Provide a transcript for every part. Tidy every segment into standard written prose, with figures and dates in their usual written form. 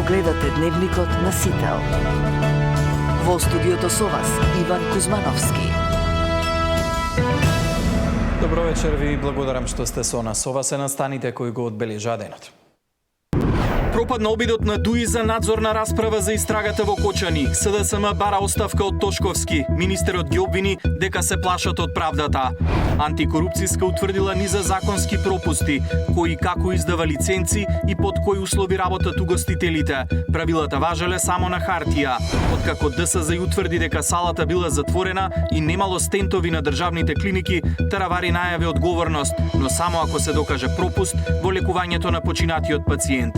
гледате Дневникот на Сител. Во студиото со вас Иван Кузмановски. Добро вечер, ви благодарам што сте со нас. Ова се настаните кои го одбележа денот. Пропадна обидот на ДУИ за надзорна расправа за истрагата во Кочани. СДСМ бара оставка од Тошковски. Министерот ги обвини дека се плашат од правдата. Антикорупцијска утврдила низа законски пропусти, кои како издава лиценци и под кои услови работат угостителите. Правилата важеле само на хартија. Откако ДСЗ утврди дека салата била затворена и немало стентови на државните клиники, Таравари најави одговорност, но само ако се докаже пропуст во лекувањето на починатиот пациент.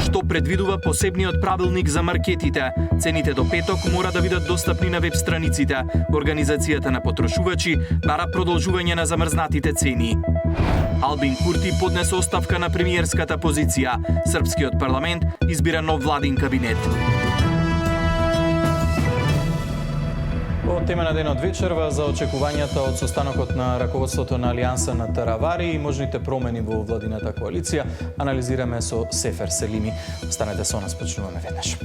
Што предвидува посебниот правилник за маркетите. Цените до петок мора да бидат достапни на веб страниците. Организацијата на потрошувачи бара продолжување на замрзнатите цени. Албин Курти поднесе оставка на премиерската позиција. Српскиот парламент избира нов владин кабинет. По тема на денот вечерва за очекувањата од состанокот на раководството на Алијанса на Таравари и можните промени во владината коалиција анализираме со Сефер Селими. Останете со нас, почнуваме веднаш.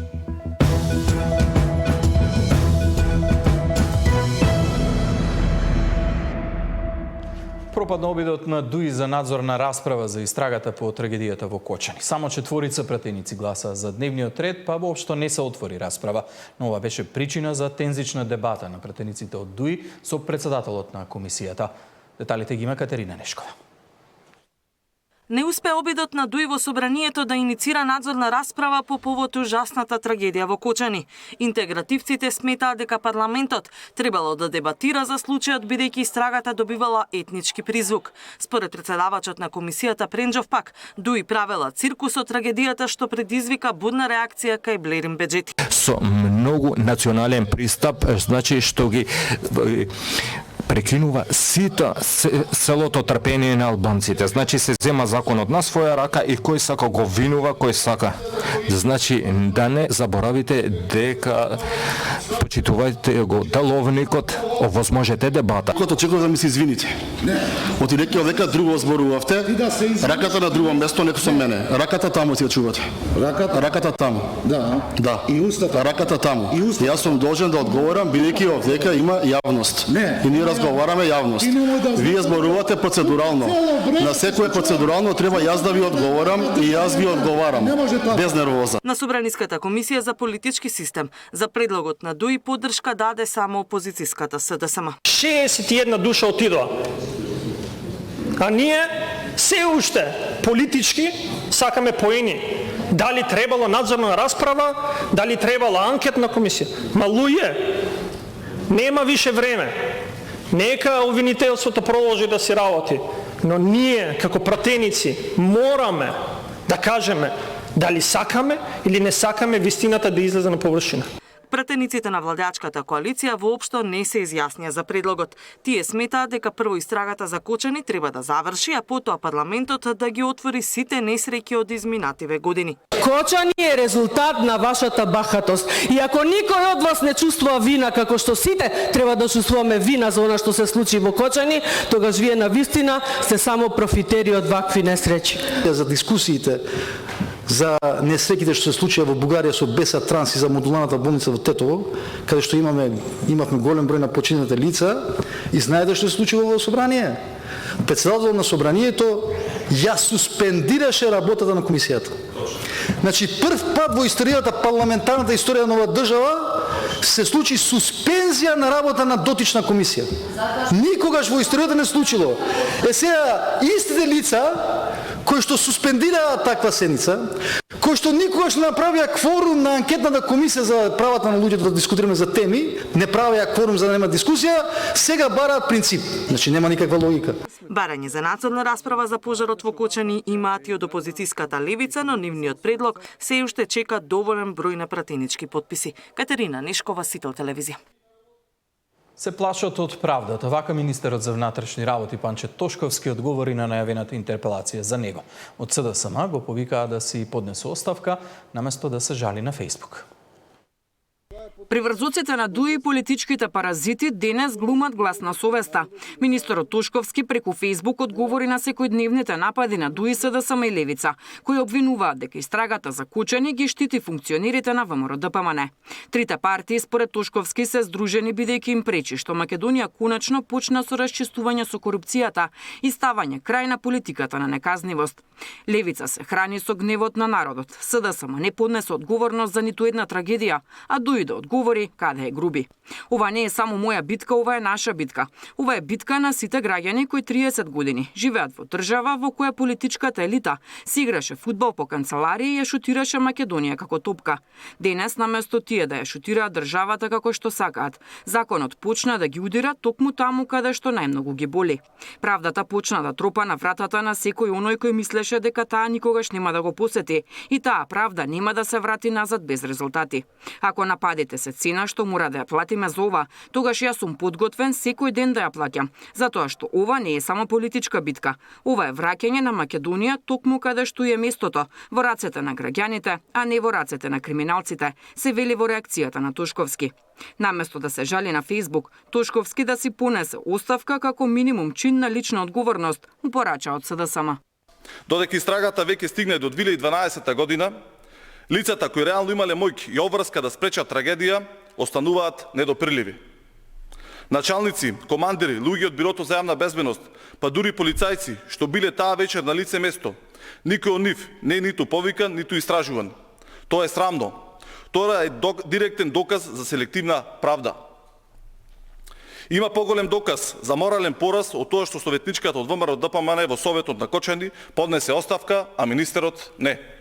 Пропадна обидот на ДУИ за надзорна расправа за истрагата по трагедијата во Кочани. Само 4 пратеници гласа за дневниот ред, па воопшто не се отвори расправа. Но ова беше причина за тензична дебата на пратениците од ДУИ со председателот на комисијата. Деталите ги има Катерина Нешкова. Не успе обидот на ДУИ во собранието да иницира надзорна расправа по повод ужасната трагедија во Кочани. Интегративците сметаат дека парламентот требало да дебатира за случајот бидејќи истрагата добивала етнички призвук. Според председавачот на комисијата Пренџов пак, ДУИ правела циркус од трагедијата што предизвика будна реакција кај Блерин Беџети. Со многу национален пристап, значи што ги прекинува целото трпение на албанците. Значи се зема законот на своја рака и кој сака го винува, кој сака. Значи да не заборавите дека почитувајте го деловникот, овозможете дебата. Кото очекував да ми се извините. Отидејќи овека друго зборувавте. Раката на друго место, нето со мене. Раката таму си ја чувате. Раката таму. Да. И устата. Раката таму. Јас сум должен да одговорам бидејќи овдека има јавност. И ние разговараме јавност. Вие зборувате процедурално. На секое процедурално треба јас да ви одговорам и јас ви одговарам. Без нервоза. На Собраниската комисија за политички систем за предлогот на ДУИ поддршка даде само опозицијската СДСМ. 61 душа отидоа. А ние се уште политички сакаме поени. Дали требало надзорна расправа, дали требала анкетна комисија. Ма луѓе, нема више време. Нека обвинителството продолжи да се работи, но ние како пратеници мораме да кажеме дали сакаме или не сакаме вистината да излезе на површина. Пратениците на владеачката коалиција воопшто не се изјаснија за предлогот. Тие сметаат дека прво истрагата за Кочани треба да заврши, а потоа парламентот да ги отвори сите несреќи од изминативе години. Кочани е резултат на вашата бахатост. И ако никој од вас не чувствува вина како што сите треба да чувствуваме вина за она што се случи во Кочани, тогаш вие на вистина сте само профитери од вакви несреќи. За дискусиите за несреќите што се случија во Бугарија со Беса Транс и за модуларната болница во Тетово, каде што имавме голем број на починати лица, и знаете што се случило во собрание? Председателот на собранието ја суспендираше работата на комисијата. Значи, прв пат во историјата, парламентарната историја на оваа држава, се случи суспензија на работа на дотична комисија. Никогаш во историјата не случило. Сега, истите лица, кои што суспендираа таква седница, кои што никогаш не направија кворум на анкетната комисија за правата на луѓето да дискутираме за теми, не правија кворум за да нема дискусија, сега бараат принцип. Значи, нема никаква логика. Барање за надзорна расправа за пожарот во Кочани имаат и од опозицијската левица, но нивниот предлог се уште чека доволен број на пратенички потписи. Катерина Нешкова, Сител телевизија. Се плашат од правдата. Вака министерот за внатрешни работи Панче Тошковски одговори на најавената интерпелација за него. Од СДСМ го повикаа да си поднесе оставка, наместо да се жали на Фејсбук. Приврзоците на ДУИ и политичките паразити денес глумат глас на совеста. Министерот Тошковски преку Фејсбук одговори на секојдневните напади на ДУИ, СДСМ и Левица, кои обвинуваат дека истрагата за Кучани ги штити функционерите на ВМРО-ДПМН. Трите партии според Тошковски се здружени бидејќи им пречи што Македонија конечно почна со расчистување со корупцијата и ставање крај на политиката на неказнивост. Левица се храни со гневот на народот. СДСМ не поднесе одговорност за ниту една трагедија, а ДУИ да одговори каде е груби. Ова не е само моја битка, ова е наша битка. Ова е битка на сите граѓани кои 30 години живеат во држава во која политичката елита си играше фудбал по канцеларија и ја шутираше Македонија како топка. Денес наместо тие да ја шутираат државата како што сакаат, законот почна да ги удира токму таму каде што најмногу ги боли. Правдата почна да тропа на вратата на секој оној кој мислеше дека таа никогаш нема да го посети и таа правда нема да се врати назад без резултати. Ако нападите се цена што мора да ја платиме за ова, тогаш јас сум подготвен секој ден да ја плаќам, затоа што ова не е само политичка битка. Ова е враќање на Македонија токму каде што е местото, во рацете на граѓаните, а не во рацете на криминалците, се вели во реакцијата на Тошковски. Наместо да се жали на Фејсбук, Тошковски да си понесе оставка како минимум чин на лична одговорност, упорача од СДСМ. Додека истрагата веќе стигне до 2012 година, лицата кои реално имале моќ и обврска да спречат трагедија, остануваат недопирливи. Началници, командири, луѓе од Бирото за јавна безбедност, па дури полицајци што биле таа вечер на лице место, никој од нив не е ниту повикан, ниту истражуван. Тоа е срамно. Тоа е директен доказ за селективна правда. Има поголем доказ за морален пораз од тоа што советничката од ВМРО-ДПМН во Советот на Кочани поднесе оставка, а министерот не.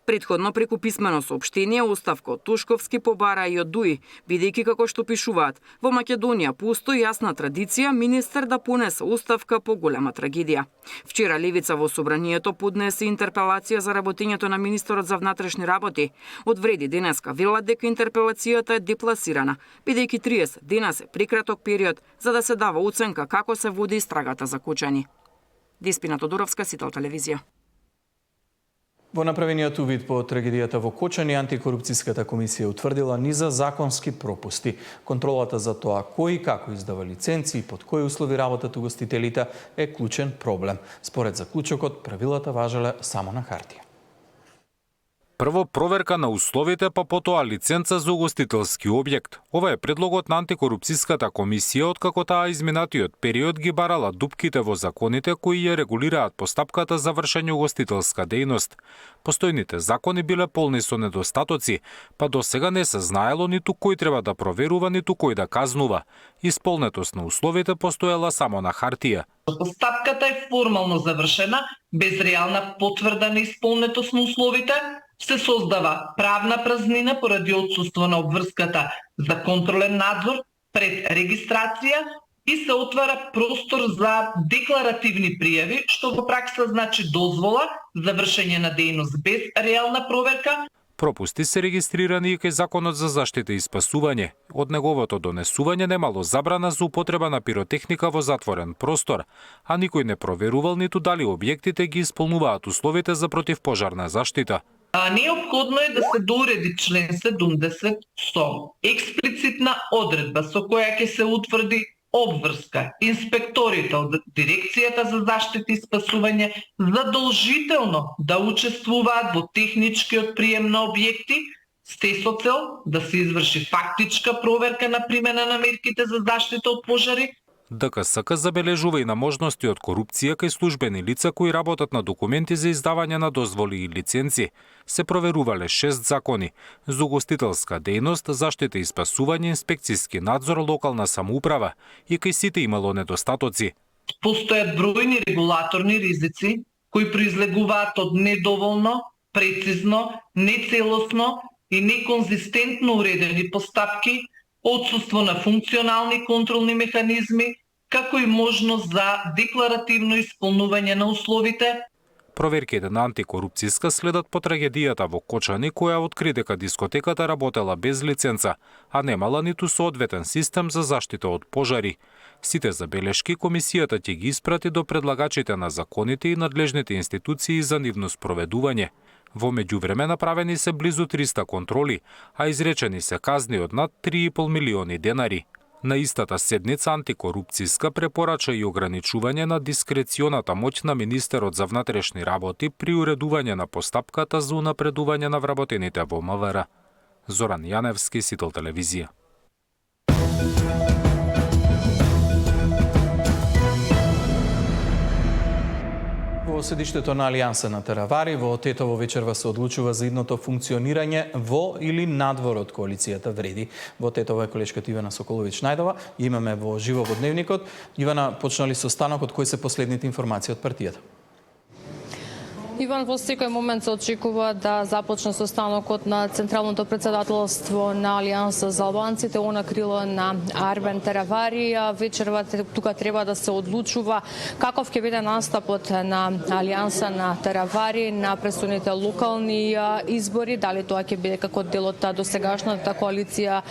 Предходно преку писмено соопштение оставка од Тошковски побара и од ДУИ, бидејќи како што пишуваат, во Македонија постои јасна традиција министер да понесе оставка по голема трагедија. Вчера Левица во собранието поднесе интерпелација за работењето на министерот за внатрешни работи. Од вреди денеска велат дека интерпелацијата е депласирана, бидејќи 30 дена се прекраток период за да се дава оценка како се води истрагата за Кучани. Деспина Тодоровска, Сител телевизија. Во направениот увид по трагедијата во Кочани, антикорупцијската комисија утврдила низа законски пропусти. Контролата за тоа кој и како издава лиценци и под кои услови работат угостителите е клучен проблем. Според заклучокот, правилата важеле само на хартија. Прво проверка на условите, па потоа лиценца за угостителски објект. Ова е предлогот на антикорупцијската комисија, откако таа изминатиот период ги барала дупките во законите кои ја регулираат постапката за вршење угостителска дејност. Постојните закони биле полни со недостатоци, па до сега не се знаело ниту кој треба да проверува, ниту кој да казнува. Исполнетост на условите постоела само на хартија. Постапката е формално завршена, без реална потврда на исполнетост на условите, се создава правна празнина поради отсуство на обврската за контролен надзор пред регистрација и се отвара простор за декларативни пријави, што во пракса значи дозвола за вршење на дејност без реална проверка. Пропусти се регистрирани и кај Законот за заштита и спасување. Од неговото донесување немало забрана за употреба на пиротехника во затворен простор, а никој не проверувал ниту дали објектите ги исполнуваат условите за противпожарна заштита. Неопходно е да се дореди член 70 со експлицитна одредба со која ќе се утврди обврска инспекторите од Дирекцијата за заштита и спасување задолжително да учествуваат во техничкиот прием на објекти со цел да се изврши фактичка проверка на примена на мерките за заштита од пожари. ДКСК забележува и на можности од корупција кај службени лица кои работат на документи за издавање на дозволи и лиценци. Се проверувале 6 закони: за угостителска дејност, заштита и спасување, инспекцијски надзор, локална самоуправа, и кај сите имало недостатоци. Постојат бројни регулаторни ризици кои произлегуваат од недоволно, прецизно, нецелосно и неконзистентно уредени постапки, отсуство на функционални контролни механизми, како и можност за декларативно исполнување на условите. Проверките на антикорупцијска следат по трагедијата во Кочани, која откри дека дискотеката работела без лиценца, а немала ниту соодветен систем за заштита од пожари. Сите забелешки комисијата ќе ги испрати до предлагачите на законите и надлежните институции за нивно спроведување. Во меѓувреме направени се близу 300 контроли, а изречени се казни од над 3,5 милиони денари. На истата седница антикорупцијска препорача и ограничување на дискреционата моќ на министерот за внатрешни работи при уредување на постапката за унапредување на вработените во МВР. Зоран Јаневски, Сител телевизија. Во седиштето на Алијанса на Теравари во Тетово вечерва се одлучува за идното функционирање во или надвор од коалицијата Вреди. Во Тетово е колешката Ивана Соколович Најдова. Имаме во живо во дневникот. Ивана, почнали состанокот, кои се последните информации од партијата? Иван, во секој момент се очекува да започне состанокот на Централното председателство на Алијанса за албанците, она крило на Арбен Теравари. Вечерва тука треба да се одлучува каков ќе биде настапот на Алијанса на Теравари на предстојните локални избори, дали тоа ќе биде како дел од досегашната коалиција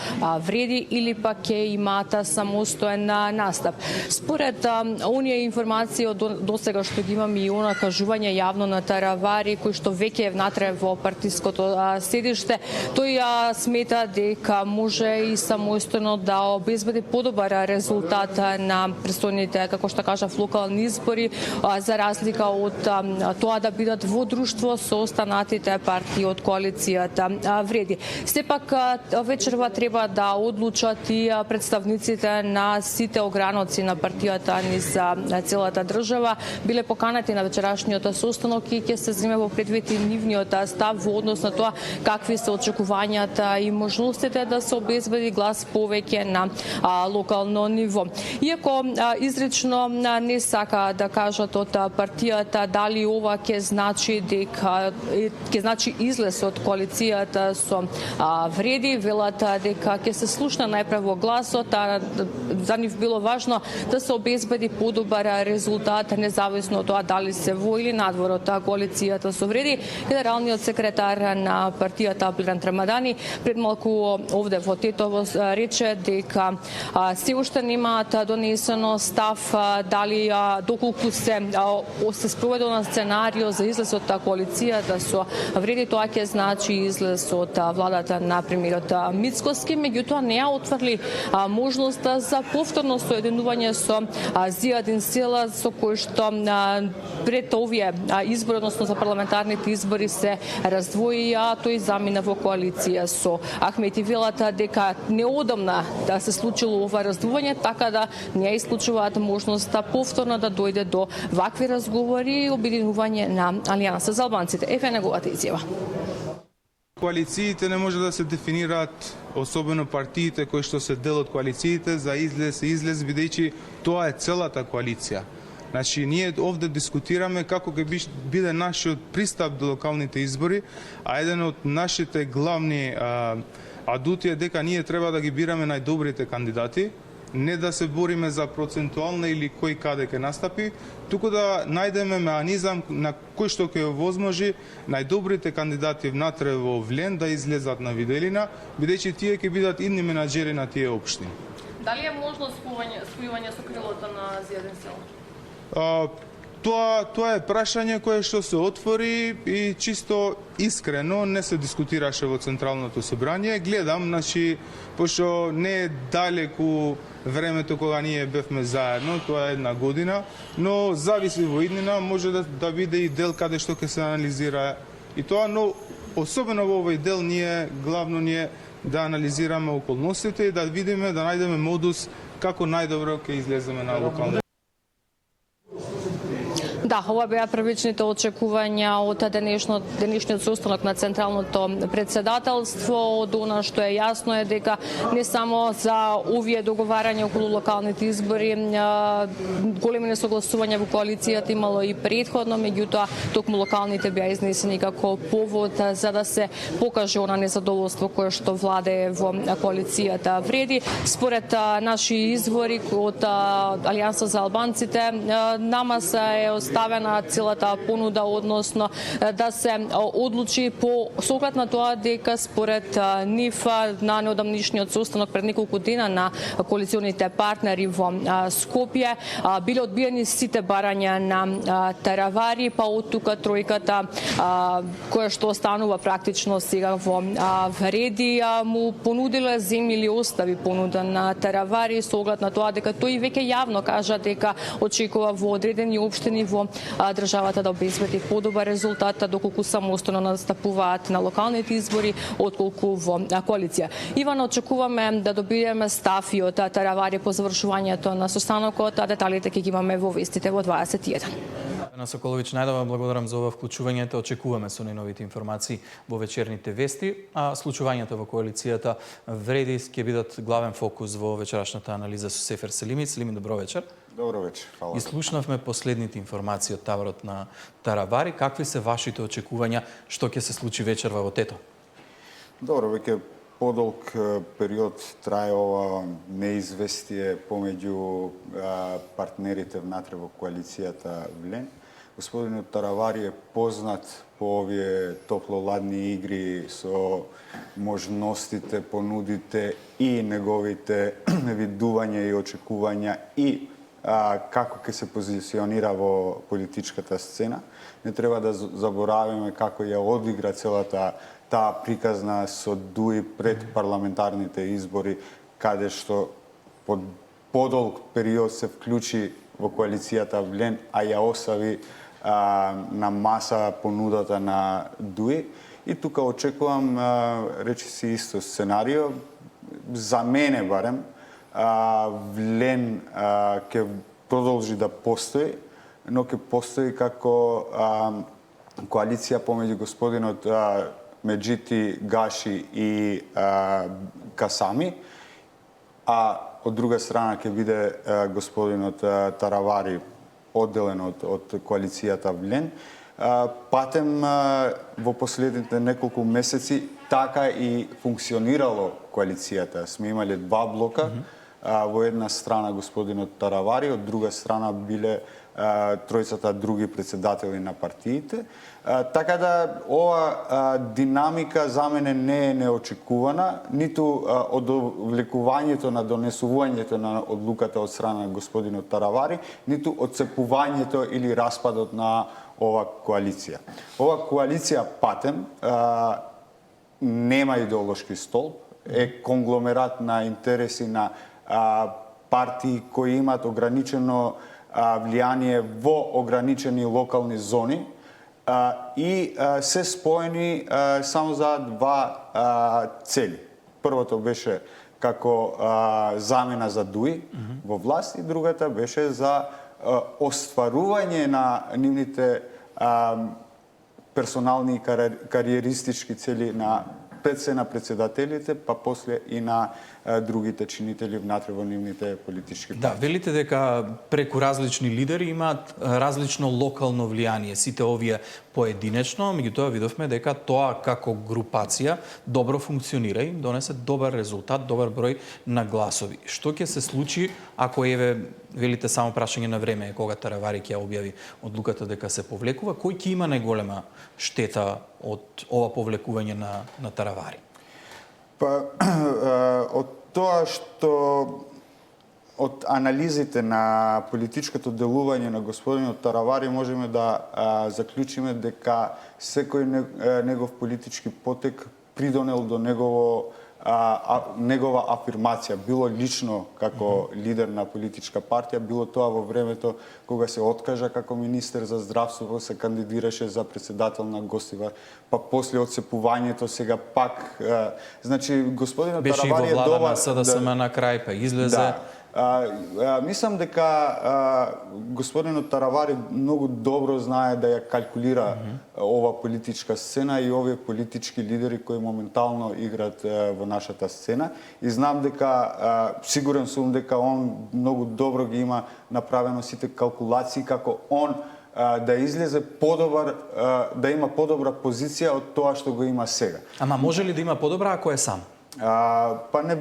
Вреди или пак ќе имаат самостоен настап. Според оние информации од досега што ги имаме и она кажување јавно на Теравари, кој што веќе е внатре во партиското седиште, тој смета дека може и самостојно да обезбеди подобар резултат на престојните, како што кажав, локални избори, за разлика од тоа да бидат во друштво со останатите партии од коалицијата Вреди. Сепак вечерва треба да одлучат и представниците на сите ограноци на партијата низ целата држава. Биле поканати на вечерашниот состанок и ќе се земе во предвид и нивниот став во однос на тоа какви се очекувањата и можностите да се обезбеди глас повеќе на локално ниво. Иако изрично не сака да кажат од партијата дали ова ќе значи дека ќе значи излез од коалицијата со Вреди, велат дека ќе се слушна најпрво гласот, а за нив било важно да се обезбеди подобар резултат независно од тоа дали се во или надвор од коалицијата со Вреди. Генералниот секретар на партијата Аблиран Трамадани пред малку овде во Тетово рече дека се уште немаат донесено став дали доколку се спроведува на сценарио за излез од коалицијата со Вреди, тоа ќе значи излез од владата на премиерот Мицкоски, меѓутоа не ја отврли можноста за повторно соединување со Зијадин Села, со кој што пред овие избори, односно за парламентарните избори се раздвои, а тој замина во коалиција со Ахмети. Велат дека неодамна да се случило ова раздвојање, така да не ја исклучуваат можноста повторно да дојде до вакви разговори и обединување на Алијанса за албанците. Ефе неговата изјава. Коалициите не може да се дефинираат, особено партиите кои што се дел од коалициите, за излез, бидејќи тоа е целата коалиција. Значи, ние овде дискутираме како ќе биде нашиот пристап до локалните избори, а еден од нашите главни адути е дека ние треба да ги бираме најдобрите кандидати, не да се бориме за процентуална или кој каде ќе настапи, туку да најдеме меанизам на кој што ќе овозможи најдобрите кандидати внатре во Влен да излезат на виделина, бидејќи тие ќе бидат идни менаџери на тие општини. Дали е можно спојување со крилото на Зијадин Села? Тоа е прашање кое што се отвори и чисто искрено не се дискутираше во Централното собрание. Гледам, значи, пошто не е далеку времето кога ние бевме заедно, тоа е 1 година, но зависи во иднина, може да биде и дел каде што ќе се анализира и тоа, но особено во овој дел главно ние да анализираме околностите и да видиме, да најдеме модус како најдобро ќе излеземе на локални. Да, ова беа првичните очекувања од денешниот состанок на Централното председателство. Од она што е јасно е дека не само за овие договарања околу локалните избори големи несогласувања во коалицијата имало и претходно, меѓутоа токму локалните беа изнесени како повод за да се покаже она незадоволство кое што владее во коалицијата Вреди. Според наши извори од Алијанса за албанците, намаса е представена целата понуда, односно да се одлучи по соглед на тоа дека според нив на неодамнишниот состанок пред неколку дена на коалиционите партнери во Скопје биле одбиени сите барања на Таравари, па од тука тројката која што останува практично сега во вреди му понудиле земји или остави понуда на Таравари со оглед на тоа дека тој веќе јавно кажа дека очекува во одредени општини во државата да обезбеди подобар резултат доколку самостојно настапуваат на локалните избори отколку во коалиција. Иван, очекуваме да добиеме став и од Таравари по завршувањето на состанокот, а деталите ќе ги имаме во вестите во 21. На Соколович, најдова благодарам за ова вклучување. Очекуваме со најновите информации во вечерните вести, а случувањата во коалицијата вреди ќе бидат главен фокус во вечерашната анализа со Сефер Селими. Селими, добро вечер. Добро вечер, фала. Слушнавме последните информации од таборот на Таравари. Какви се вашите очекувања што ќе се случи вечерва во Тето? Добро, веќе подолг период трае ова неизвестие помеѓу партнерите внатре во коалицијата ВЛЕН. Господинот Таравари е познат по овие топлоладни игри со можностите, понудите и неговите видувања и очекувања и како ќе се позиционира во политичката сцена. Не треба да забораваме како ја одигра целата таа приказна со Дуи пред парламентарните избори, каде што под подолг период се вклучи во коалицијата ВЛЕН, а ја остави на маса понудата на Дуи. И тука очекувам, речиси исто сценарио, за мене барем, ВЛЕН ќе продолжи да постои, но ќе постои како коалиција помеѓу господинот Меджити, Гаши и Касами, а од друга страна ќе биде господинот Таравари одделен од коалицијата ВЛЕН. Патем во последните неколку месеци така и функционирало коалицијата. Сме имале два блока, во една страна господинот Таравари, од друга страна биле тројцата други председатели на партиите. Така да ова динамика за мене не е неочекувана, ниту одвлекувањето на донесувањето на одлуката од страна на господинот Таравари, ниту отцепувањето или распадот на ова коалиција. Ова коалиција патем нема идеолошки столб, е конгломерат на интереси на партии кои имат ограничено влијание во ограничени локални зони и се споени само за два цели. Првото беше како замена за Дуи во власт и другата беше за остварување на нивните персонални и кариеристички цели на пред се на председателите, па после и на другите чинители внатре во нивните политички партии. Да, велите дека преку различни лидери имаат различно локално влијание. Сите овие поединечно, меѓутоа видовме дека тоа како групација добро функционира и донесе добар резултат, добар број на гласови. Што ќе се случи ако велите само прашање на време кога Таравари ќе објави одлуката дека се повлекува, кој ќе има најголема штета од ова повлекување на Таравари? Па, од тоа што од анализите на политичкото делување на господинот Таравари можеме да заклучиме дека секој негов политички потек придонел до негова афирмација, било лично како лидер на политичка партија, било тоа во времето кога се откажа како министер за здравство, се кандидираше за председател на Гостивар, па после отсепувањето сега пак, значи господинот Таравари е добар. Беше и во влада на СДСМ на крај, па излезе. Мислам дека господинот Таравари многу добро знае да ја калкулира ова политичка сцена и овие политички лидери кои моментално играат во нашата сцена. И знам дека, сигурен сум дека он многу добро ги има направено сите калкулации како он да излезе подобар, да има подобра позиција од тоа што го има сега. Ама може ли да има подобра ако е сам? Па не,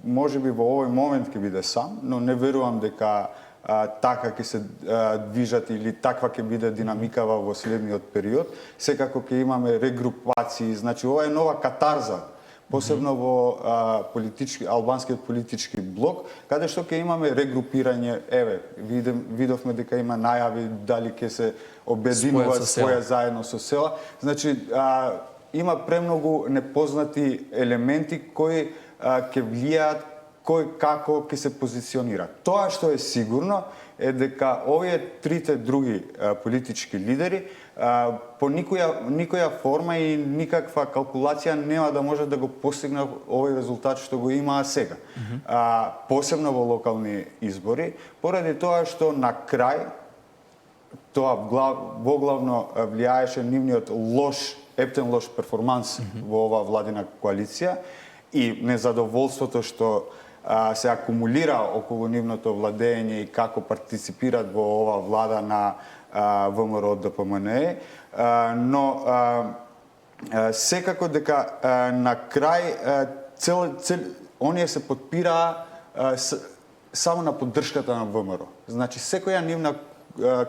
може би во овој момент ќе биде сам, но не верувам дека така ќе се движат или таква ќе биде динамикава во следниот период. Секако ќе имаме регрупации, значи ова е нова катарза, посебно во албанскиот политички блок, каде што ќе имаме регрупирање, видовме дека има најави дали ќе се обединуваат, споја заедно со села. Значи, има премногу непознати елементи кои ќе влијаат кој како ќе се позиционира. Тоа што е сигурно е дека овие трите други политички лидери по никоја форма и никаква калкулација нема да може да го постигне овој резултат што го имаа сега. Посебно во локални избори, поради тоа што на крај тоа воглавно влијаеше нивниот ептен лош перформанс во оваа владина коалиција и незадоволството што се акумулира околу нивното владење и како партиципираат во оваа влада на ВМРО ДПМНЕ, но секако дека на крај оние се подпираа само на поддршката на ВМРО. Значи секоја нивна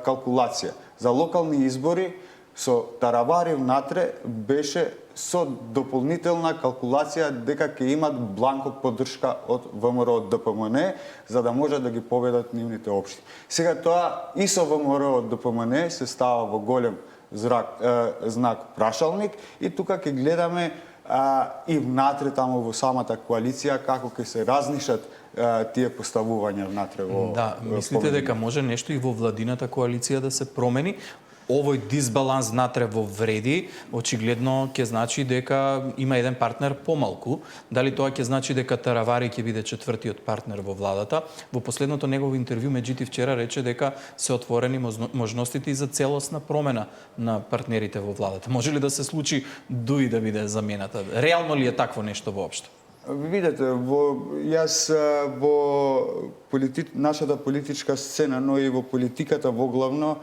калкулација за локални избори со Таравари внатре беше со дополнителна калкулација дека ќе имат бланко поддршка од ВМРО ДПМНЕ за да може да ги победат нивните општини. Сега тоа и со ВМРО ДПМНЕ се става во голем знак прашалник и тука ќе гледаме и внатре таму во самата коалиција како ќе се разнишат тие поставувања внатре во... Да, мислите дека може нешто и во владината коалиција да се промени? Овој дисбаланс внатре во вреди, очигледно ќе значи дека има еден партнер помалку. Дали тоа ќе значи дека Таравари ќе биде четвртиот партнер во владата? Во последното негово интервју Меджити вчера рече дека се отворени можностите и за целосна промена на партнерите во владата. Може ли да се случи Дуи да биде замената? Реално ли е такво нешто воопшто? Видете, јас во нашата политичка сцена, но и во политиката воглавно,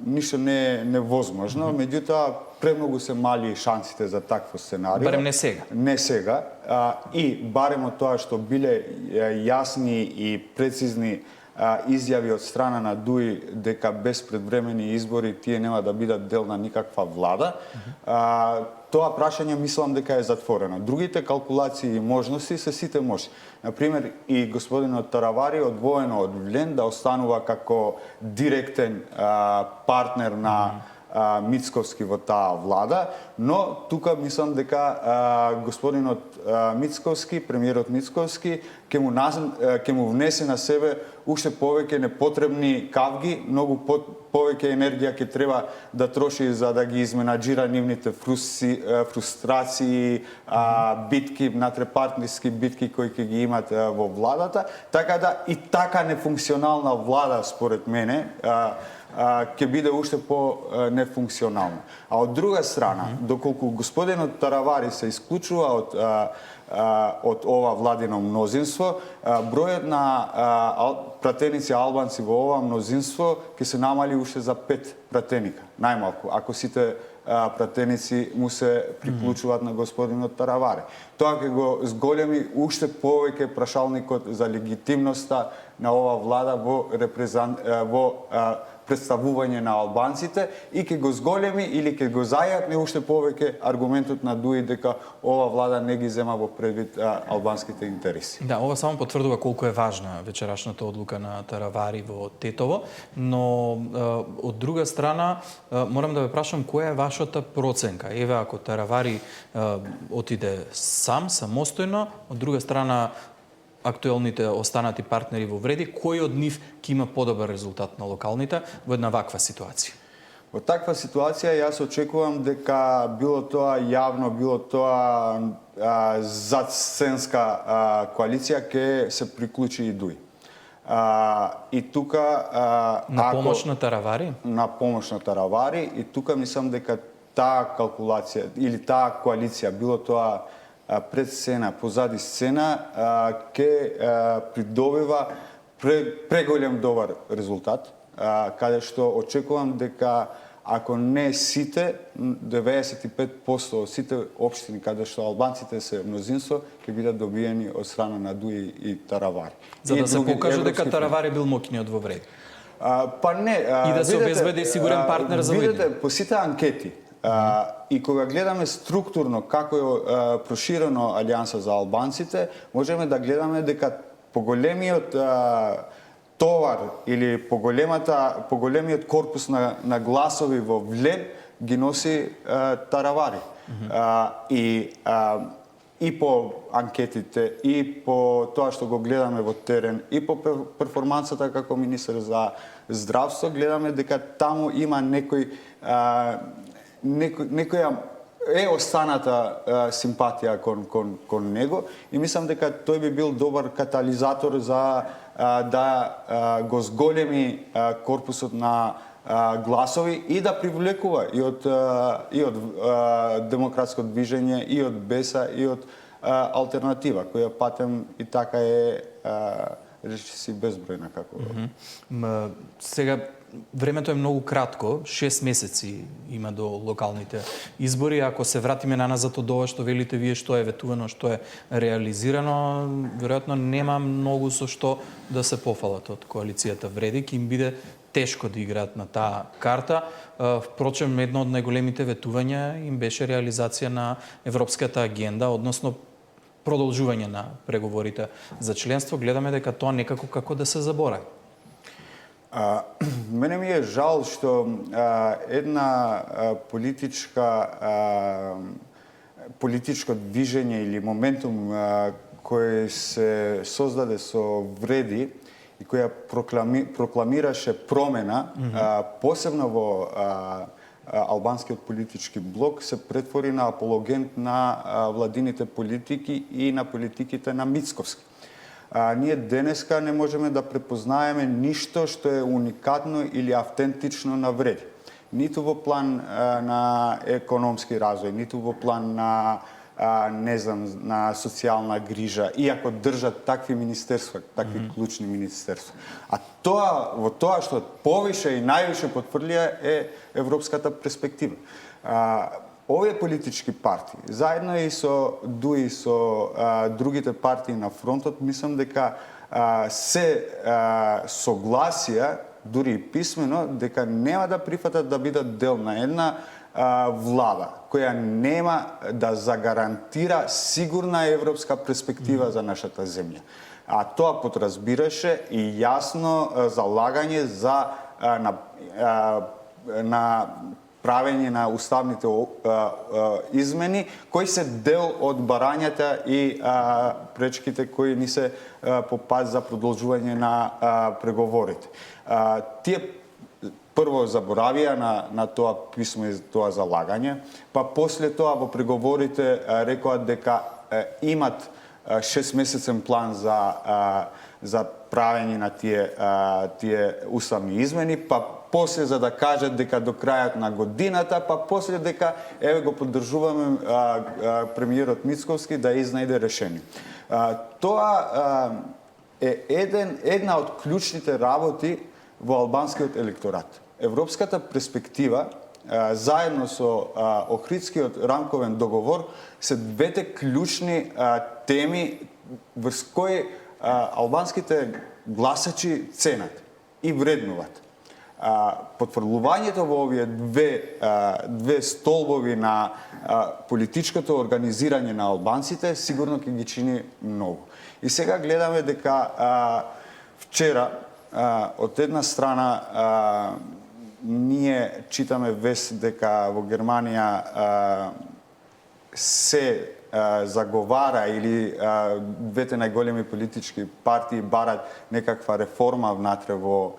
ништо не е невозможно, меѓутоа премногу се мали шансите за такво сценарио. Барем не сега. Не сега. И барем од тоа што биле јасни и прецизни изјави од страна на Дуи дека без предвремени избори тие нема да бидат дел на никаква влада, тоа прашање мислам дека е затворено. Другите калкулации и можности се сите можни. Например, и господинот Таравари одвоено од Влен да останува како директен партнер на Мицковски во таа влада, но тука мислам дека господинот Мицковски, премиерот Мицковски, ќе му внесе на себе уште повеќе непотребни кавги, многу повеќе енергија ќе треба да троши за да ги изменаџира нивните фрустрации, битки, внатрепартнерски битки кои ќе ги имат во владата, така да и така нефункционална влада според мене ќе биде уште по-нефункционална. А од друга страна, доколку господинот Таравари се исклучува од ова владино мнозинство, бројот на пратеници албанци во ова мнозинство ќе се намали уште за 5 пратеника, најмалку, ако сите пратеници му се приклучуваат на господинот Таравари. Тоа ќе го зголеми уште повеќе прашалникот за легитимноста на ова влада во представување на албанците и ќе го зголеми или ќе го зајакне уште повеќе аргументот на Дуи дека ова влада не ги зема во предвид албанските интереси. Да, ова само потврдува колку е важна вечерашната одлука на Таравари во Тетово, но од друга страна морам да ве прашам која е вашата проценка? Еве ако Таравари отиде самостојно, од друга страна актуелните останати партнери во вреди, кој од нив ќе има подобар резултат на локалните во една ваква ситуација? Во таква ситуација јас очекувам дека било тоа јавно, било тоа задсценска коалиција ќе се приклучи и Дуи. И тука на помош на Таравари? На помош на Таравари и тука мислам дека таа калкулација или таа коалиција, било тоа пред сцена, позади сцена, ќе придобива преголем добар резултат, каде што очекувам дека ако не сите, 95% од сите општини каде што албанците се мнозинство, ќе бидат добиени од страна на ДУИ и Таравари. За да се покаже дека Таравари бил моќниот во вред. Па не, и да се обезбеди сигурен партнер за војна. Видете, по сите анкети, и кога гледаме структурно како е проширено Алијанса за албанците, можеме да гледаме дека поголемиот товар или поголемиот корпус на гласови во Влен ги носи Таравари. И по анкетите, и по тоа што го гледаме во терен, и по перформансата како министер за здравство, гледаме дека таму има некоја останата симпатија кон него и мислам дека тој би бил добар катализатор за да го зголеми корпусот на гласови и да привлекува и од демократско движење, и од БЕСА, и од алтернатива, која патем и така речиси безбројна како. Сега времето е многу кратко, 6 месеци има до локалните избори. Ако се вратиме наназад од ова што велите вие, што е ветувано, што е реализирано, веројатно нема многу со што да се пофалат од коалицијата Вреди, ќе им биде тешко да играат на таа карта. Впрочем, едно од најголемите ветувања им беше реализација на европската агенда, односно продолжување на преговорите за членство. Гледаме дека тоа некако како да се заборави. Мене ми е жал што една политичко движење или моментум кој се создаде со Вреди и која прокламираше промена, посебно во албанскиот политички блок, се претвори на апологент на владините политики и на политиките на Мицковски. Ние денеска не можеме да препознаеме ништо што е уникатно или автентично на Вреди. Ниту во план на економски развој, ниту во план на на социјална грижа, иако држат такви министерства, такви клучни министерства. А во тоа што повише и највише потврдија е европската перспектива. Овие политички партии, заедно и со ДУИ, со другите партии на фронтот, мислам дека се согласија, дури и писмено, дека нема да прифатат да бидат дел на една влада која нема да загарантира сигурна европска перспектива за нашата земја. А тоа подразбираше и јасно залагање за на правење на уставните измени, кои се дел од барањата и пречките кои ни се по пат за продолжување на преговорите. Тие прво заборавија на тоа писмо и тоа залагање, па после тоа во преговорите рекоа дека имат 6-месечен план за правење на тие уставни измени, па после за да кажат дека до крајот на годината, па после дека еве го поддржуваме премиерот Мицковски да изнајде решение. Тоа е една од клучните работи во албанскиот електорат. Европската перспектива заедно со Охридскиот рамковен договор се двете клучни теми врз кои албанските гласачи ценат и вреднуват. Потврдувањето во овие две столбови на политичкото организирање на албанците сигурно ќе ги чини многу. И сега гледаме дека вчера од една страна ние читаме вест дека во Германија се заговара или двете најголеми политички партии барат некаква реформа внатре во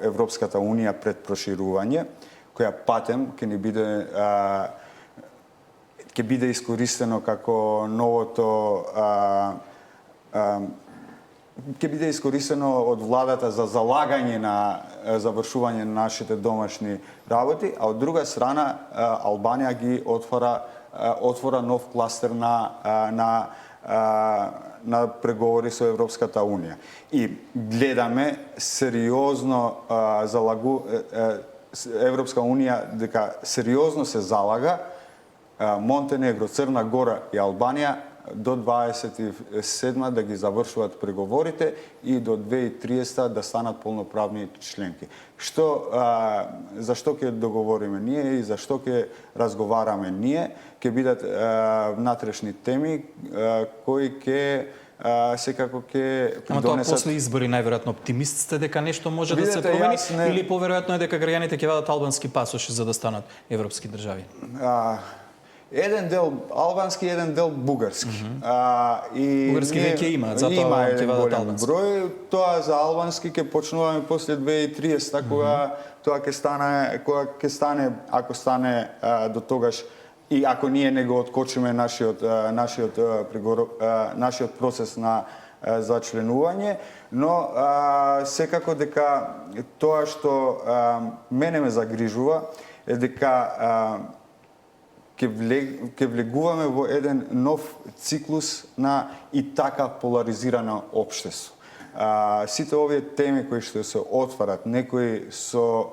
Европската Унија пред проширување, која патем ќе биде искористено како новото ќе биде искористено од владата за залагање на завршување на нашите домашни работи, а од друга страна Албанија ги отвора нов кластер на преговори со Европската Унија. И гледаме сериозно Европска Унија дека сериозно се залага Монтенегро, Црна Гора и Албанија до 27 да ги завршуваат преговорите и до 2030 да станат полноправни членки. Зашто ќе договориме ние и зашто ќе разговараме ние, ќе бидат внатрешни теми кои ќе секако ќе придонесат. Ама тоа после избори најверојатно оптимист сте дека нешто може да се промени или поверојатно е дека граѓаните ќе вадат албански пасоши за да станат европски држави? Еден дел албански, еден дел бугарски. Бугарски веќе има, затоа ќе вадат албански. Број, тоа за албански ќе почнуваме после 2030, кога тоа ќе стане, ако стане до тогаш и ако ние не го откочиме нашиот процес за членување, но секако дека тоа што мене ме загрижува е дека ќе влегуваме во еден нов циклус на и така поларизирано општество. Сите овие теми кои што се отварат, некои со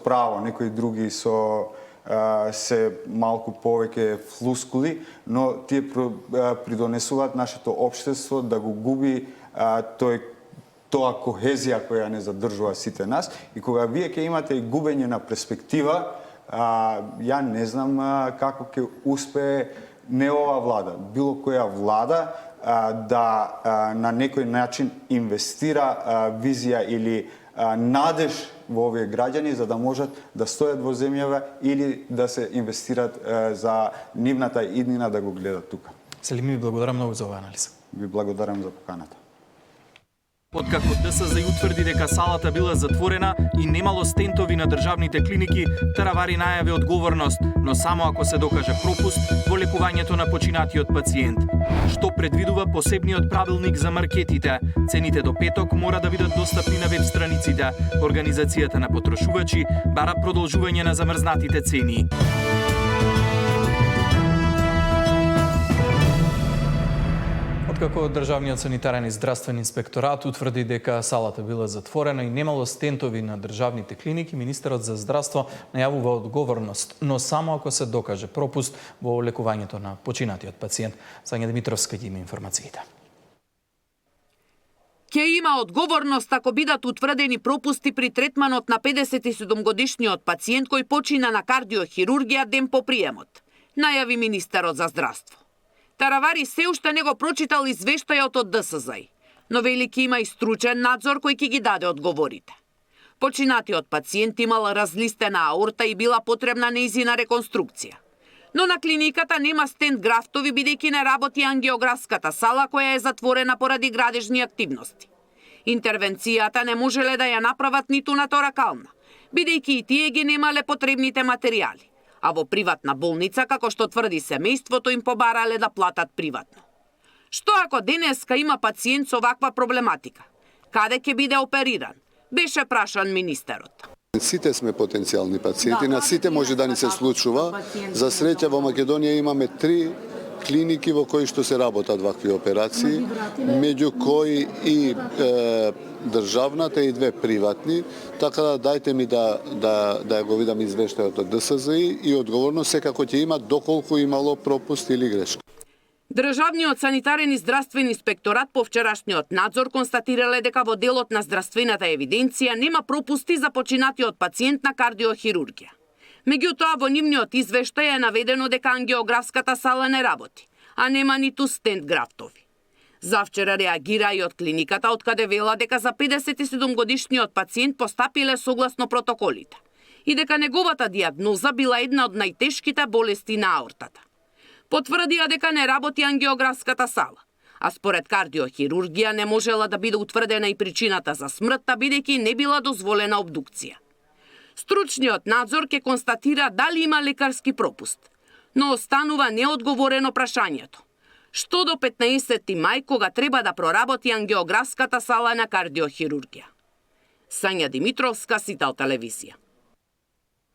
право, некои други се малку повеќе флускули, но тие придонесуваат нашето општество да го губи тоа кохезија која не задржува сите нас, и кога вие ќе имате и губење на перспектива, ја не знам како ќе успее не ова влада, било која влада да на некој начин инвестира визија или надеж во овие граѓани за да можат да стојат во земјава или да се инвестират за нивната иднина да го гледат тука. Селими, ви благодарам многу за оваа анализа. Ви благодарам за поканата. Откако ДСЗ утврди дека салата била затворена и немало стентови на државните клиники, Таравари најави одговорност, но само ако се докаже пропуст во лекувањето на починатиот пациент. Што предвидува посебниот правилник за маркетите? Цените до петок мора да бидат достапни на веб страниците. Организацијата на потрошувачи бара продолжување на замрзнатите цени. Откако Државниот санитарен и здравствен инспекторат утврди дека салата била затворена и немало стентови на државните клиники, министерот за здравство најавува одговорност, но само ако се докаже пропуст во лекувањето на починатиот пациент. Сања Димитровска ги има информациите. Ќе има одговорност ако бидат утврдени пропусти при третманот на 57-годишниот пациент кој почина на кардиохирургија ден по приемот, најави министерот за здравство. Таравари се уште не го прочитал извештајот од ДСЗ, но вели ќе има и стручен надзор кој ќе ги даде одговорите. Починатиот пациент имал разлистена аорта и била потребна нејзина реконструкција. Но на клиниката нема стент графтови бидејќи не работи ангиографската сала која е затворена поради градежни активности. Интервенцијата не можеле да ја направат ниту на торакална, бидејќи и тие ги немале потребните материјали. А во приватна болница, како што тврди семејството, им побарале да платат приватно. Што ако денеска има пациент со ваква проблематика? Каде ќе биде опериран? Беше прашан министерот. Сите сме потенцијални пациенти, на сите може да ни се случува. За среќа во Македонија имаме 3 клиники во кои што се работат вакви операции, меѓу кои и државната и 2 приватни, така да дајте ми да го видам извештајот од ДСЗ и одговорност секако ќе има доколку имало пропуст или грешка. Државниот санитарен и здравствен инспекторат по вчерашниот надзор констатирале дека во делот на здравствената евиденција нема пропусти за починатиот пациент на кардиохирургија. Меѓутоа, во нивниот извештај е наведено дека ангиографската сала не работи, а нема ниту стент графтови. Завчера реагира и од клиниката, откаде вела дека за 57-годишниот пациент постапиле согласно протоколите и дека неговата диагноза била една од најтешките болести на аортата. Потврдија дека не работи ангиографската сала, а според кардиохирургија не можела да биде утврдена и причината за смртта, бидејќи не била дозволена обдукција. Стручниот надзор ќе констатира дали има лекарски пропуст, но останува неодговорено прашањето. Што до 15 мај, кога треба да проработи ангиографската сала на кардиохирургија? Сања Димитровска, Сител телевизија.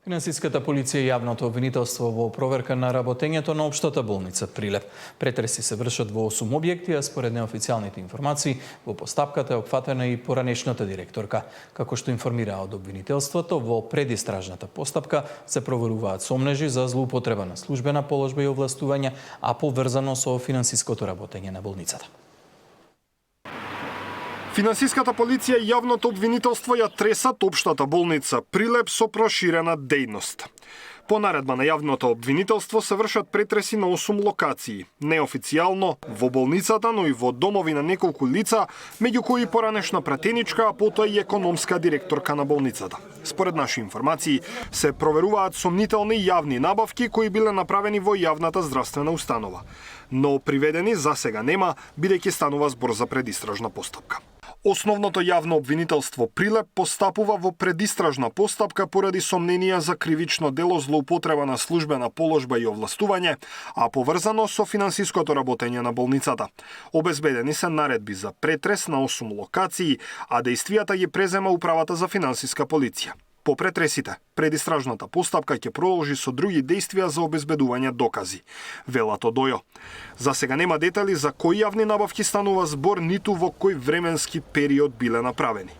Финансиската полиција и јавното обвинителство во проверка на работењето на општата болница Прилеп. Претреси се вршат во 8 објекти, а според неофицијалните информации во постапката е опфатена и поранешната директорка. Како што информира од обвинителството, во предистражната постапка се проверуваат сомнежи за злоупотреба на службена положба и овластување, а поврзано со финансиското работење на болницата. Финансиската полиција и јавното обвинителство ја тресат општата болница Прилеп со проширена дејност. По наредба на јавното обвинителство се вршат претреси на 8 локации, неофицијално во болницата, но и во домови на неколку лица, меѓу кои поранешна пратеничка, а потоа и економска директорка на болницата. Според наши информации, се проверуваат сомнителни јавни набавки кои биле направени во јавната здравствена установа. Но приведени за сега нема, бидејќи станува збор за предистражна постапка. Основното јавно обвинителство Прилеп постапува во предистражна постапка поради сомненија за кривично дело злоупотреба на службена положба и овластување, а поврзано со финансиското работење на болницата. Обезбедени се наредби за претрес на 8 локации, а дејствијата ги презема Управата за финансиска полиција. По претресите, предистражната постапка ќе продолжи со други дејствија за обезбедување докази, велат од ОЈО. За сега нема детали за кои јавни набавки станува збор, ниту во кој временски период биле направени.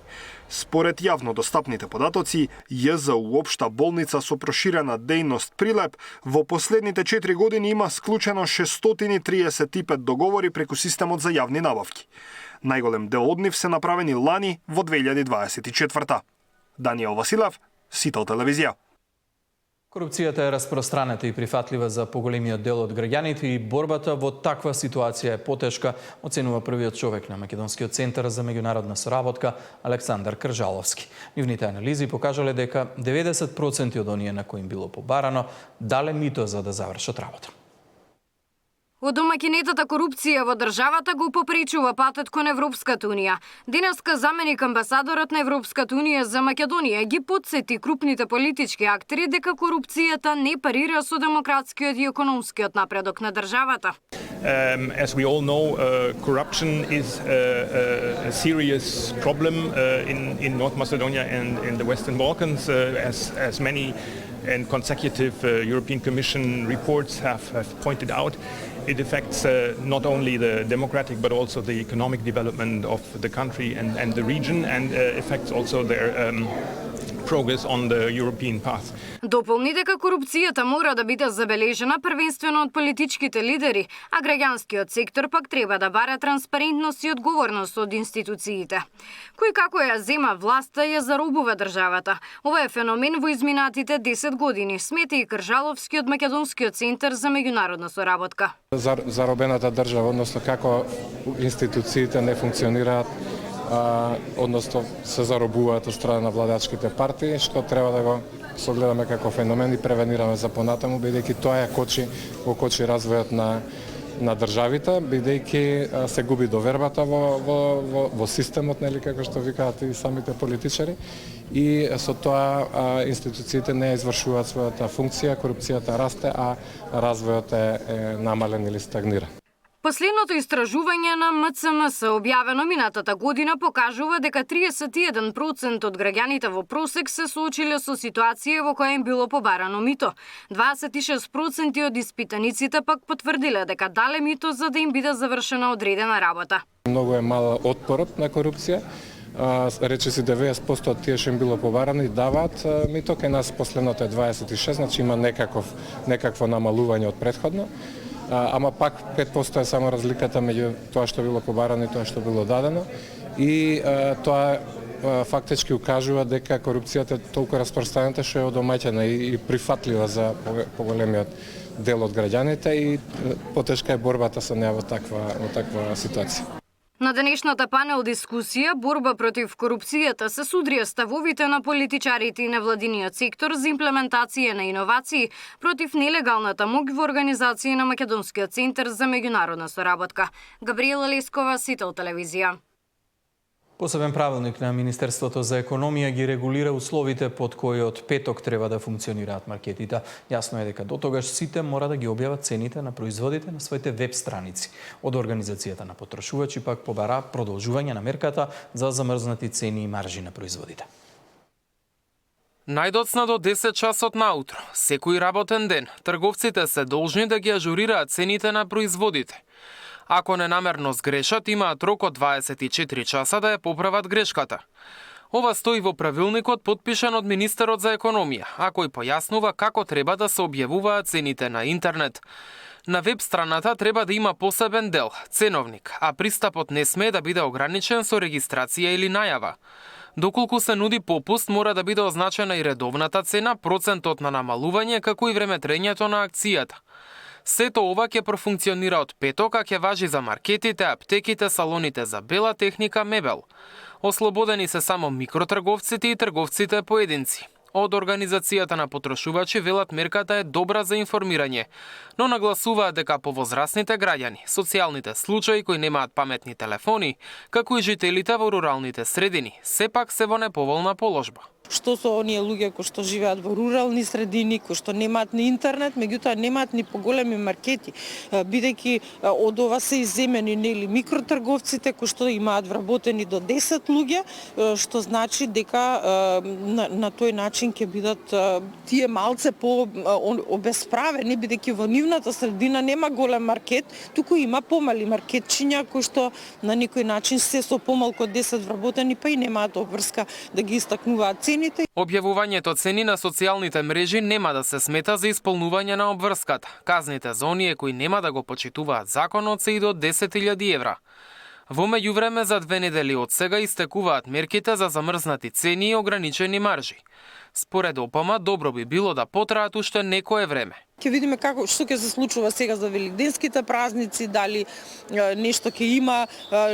Според јавно достапните податоци, ЈЗУ општа болница со проширена дејност Прилеп во последните 4 години има склучено 635 договори преку системот за јавни набавки. Најголем дел од нив се направени лани во 2024. Даниел Василев, Сител телевизија. Корупцијата е распространета и прифатлива за поголемиот дел од граѓаните и борбата во таква ситуација е потешка, оценува првиот човек на Македонскиот центар за меѓународна соработка Александар Кржаловски. Нивните анализи покажале дека 90% од оние на кои им било побарано дале мито за да завршат работа. Од домаќинетата корупција во државата го попречува патот кон Европската унија. Денеска заменик амбасадорот на Европската унија за Македонија ги потсети крупните политички актери дека корупцијата не парира со демократскиот и економскиот напредок на државата. As we all know, corruption is a serious problem in North Macedonia and in the Western Balkans, as many and consecutive European Commission reports have pointed out. It affects not only the democratic but also the economic development of the country and the region, and affects also their progress on the European path. Дополни дека корупцијата мора да биде забележена првенствено од политичките лидери, а граѓанскиот сектор пак треба да бара транспарентност и одговорност од институциите. Кој како ја зема власта ја заробува државата. Ова е феномен во изминатите 10 години, смета и Кржаловски од Македонскиот центар за меѓународна соработка. Заробената држава, односно како институциите не функционираат, односно се заробуваат од страна на владачките партии, што треба да го согледаме како феномен и превенираме за понатаму, бидејќи тоа ја кочи развојот на државите, бидејќи се губи довербата во системот, нели, како што викаат и самите политичари, и со тоа институциите не извршуваат својата функција, корупцијата расте, а развојот е намален или стагнира. Последното истражување на МЦМС, објавено минатата година, покажува дека 31% од граѓаните во просек се соочиле со ситуација во која им било побарано мито. 26% од испитаниците пак потврдиле дека дале мито за да им биде завршена одредена работа. Многу е мал отпорот на корупција. Речиси 90% од тие што им било побарано и даваат мито, кај нас последното е 26%, значи има некакво намалување од претходно. Ама пак 5% е само разликата меѓу тоа што било побарано и тоа што било дадено. И тоа фактички укажува дека корупцијата е толку распространета што е одомаќена и прифатлива за поголемиот дел од граѓаните и потешка е борбата со неа во таква ситуација. На денешната панел дискусија борба против корупцијата се судрија ставовите на политичарите и невладиниот сектор за имплементација на иновации против нелегалната МОК во организација на Македонскиот центар за меѓународна соработка. Габриела Лескова, Сител телевизија. Посебен правилник на Министерството за економија ги регулира условите под кои од петок треба да функционираат маркетите. Јасно е дека дотогаш сите мора да ги објават цените на производите на своите веб страници. Од Организацијата на потрошувачи пак побара продолжување на мерката за замрзнати цени и маржи на производите. Најдоцна до 10 часот наутро, секој работен ден, трговците се должни да ги ажурираат цените на производите. Ако ненамерно сгрешат, имаат рок од 24 часа да ја поправат грешката. Ова стои во правилникот подпишан од министерот за економија, а кој појаснува како треба да се објавуваат цените на интернет. На веб страната треба да има посебен дел, ценовник, а пристапот не смее да биде ограничен со регистрација или најава. Доколку се нуди попуст, мора да биде означена и редовната цена, процентот на намалување, како и времетрењето на акцијата. Сето ова ќе профункционира од петок, а ќе важи за маркетите, аптеките, салоните за бела техника, мебел. Ослободени се само микротрговците и трговците поединци. Од Организацијата на потрошувачи велат мерката е добра за информирање, но нагласуваат дека повозрасните граѓани, социјалните случаи кои немаат паметни телефони, како и жителите во руралните средини, сепак се во неповолна положба. Што со оние луѓе кои што живеат во рурални средини, кои што немаат ни интернет, меѓутоа немаат ни поголеми маркети, бидејќи од ова се изземени нели микротрговците кои што имаат вработени до 10 луѓе, што значи дека на тој начин ќе бидат тие малце по обесправени, бидејќи во нивната средина нема голем маркет, туку има помали маркетчиња кои што на некој начин се со помалку од 10 вработени, па и немаат обврска да ги истакнуваат цените. Објавувањето цени на социјалните мрежи нема да се смета за исполнување на обврската. Казните за оние кои нема да го почитуваат законот се и до 10.000 евра. Во меѓувреме за 2 недели од сега истекуваат мерките за замрзнати цени и ограничени маржи. Според ОПМ, добро би било да потраат уште некое време. Ќе видиме што ќе се случува сега за великденските празници, дали нешто ќе има,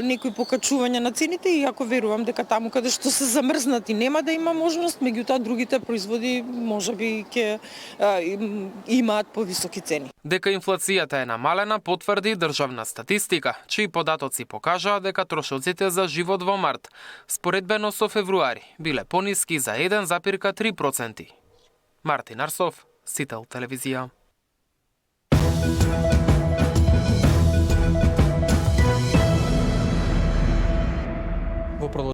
некои покачувања на цените, и ако верувам дека таму каде што се замрзнати нема да има можност, меѓутоа другите производи можеби ќе имаат повисоки цени. Дека инфлацијата е намалена, потврди државна статистика, чии податоци покажаат дека трошоците за живот во март, споредбено со февруари, биле пониски за 1,3%. Мартин Арсов, Сител телевизија.